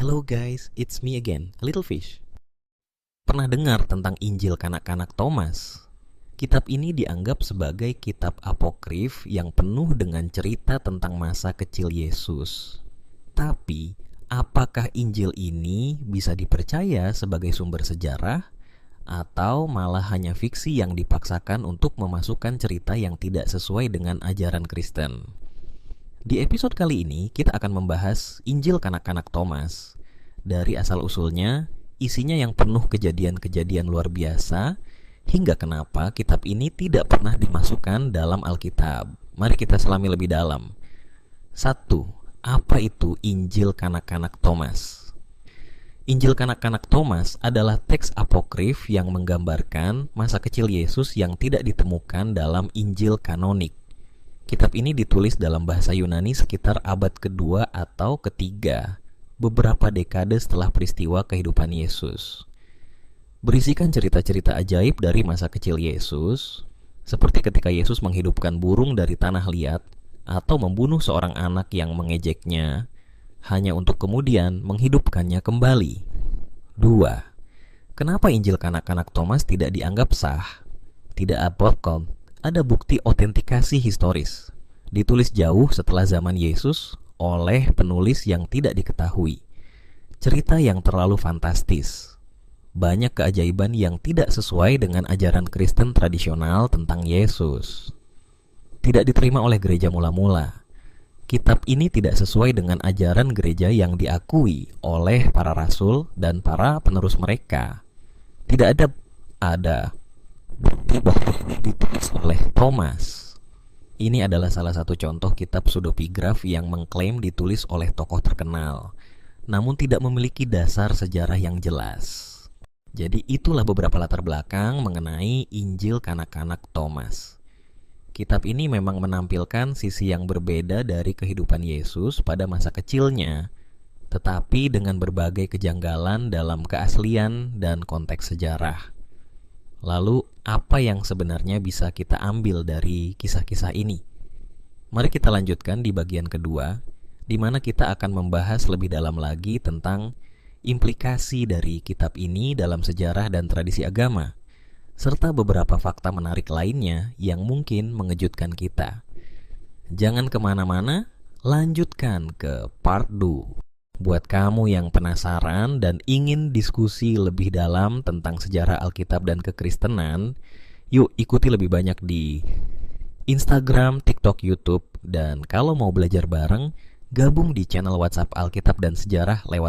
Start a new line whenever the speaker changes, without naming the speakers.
Hello guys, it's me again, a little fish. Pernah dengar tentang Injil kanak-kanak Thomas? Kitab ini dianggap sebagai kitab apokrif yang penuh dengan cerita tentang masa kecil Yesus. Tapi, apakah Injil ini bisa dipercaya sebagai sumber sejarah? Atau malah hanya fiksi yang dipaksakan untuk memasukkan cerita yang tidak sesuai dengan ajaran Kristen? Di episode kali ini, kita akan membahas Injil kanak-kanak Thomas. Dari asal-usulnya, isinya yang penuh kejadian-kejadian luar biasa, hingga kenapa kitab ini tidak pernah dimasukkan dalam Alkitab. Mari kita selami lebih dalam. 1. Apa itu Injil kanak-kanak Thomas? Injil kanak-kanak Thomas adalah teks apokrif yang menggambarkan masa kecil Yesus yang tidak ditemukan dalam Injil kanonik. Kitab ini ditulis dalam bahasa Yunani sekitar abad kedua atau ketiga, beberapa dekade setelah peristiwa kehidupan Yesus. Berisikan cerita-cerita ajaib dari masa kecil Yesus, seperti ketika Yesus menghidupkan burung dari tanah liat atau membunuh seorang anak yang mengejeknya, hanya untuk kemudian menghidupkannya kembali. 2. Kenapa Injil kanak-kanak Thomas tidak dianggap sah? Tidak apokryf. Ada bukti otentikasi historis. Ditulis jauh setelah zaman Yesus oleh penulis yang tidak diketahui. Cerita yang terlalu fantastis. Banyak keajaiban yang tidak sesuai dengan ajaran Kristen tradisional tentang Yesus. Tidak diterima oleh gereja mula-mula. Kitab ini tidak sesuai dengan ajaran gereja yang diakui oleh para rasul dan para penerus mereka. Tidak ada bukti bahwa ditulis oleh Thomas. Ini adalah salah satu contoh kitab pseudepigraf yang mengklaim ditulis oleh tokoh terkenal, namun tidak memiliki dasar sejarah yang jelas. Jadi itulah beberapa latar belakang mengenai Injil kanak-kanak Thomas. Kitab ini memang menampilkan sisi yang berbeda dari kehidupan Yesus pada masa kecilnya, tetapi dengan berbagai kejanggalan dalam keaslian dan konteks sejarah. Lalu, apa yang sebenarnya bisa kita ambil dari kisah-kisah ini? Mari kita lanjutkan di bagian kedua, di mana kita akan membahas lebih dalam lagi tentang implikasi dari kitab ini dalam sejarah dan tradisi agama, serta beberapa fakta menarik lainnya yang mungkin mengejutkan kita. Jangan kemana-mana, lanjutkan ke part 2. Buat kamu yang penasaran dan ingin diskusi lebih dalam tentang sejarah Alkitab dan kekristenan, yuk ikuti lebih banyak di Instagram, TikTok, YouTube, dan kalau mau belajar bareng, gabung di channel WhatsApp Alkitab dan Sejarah lewat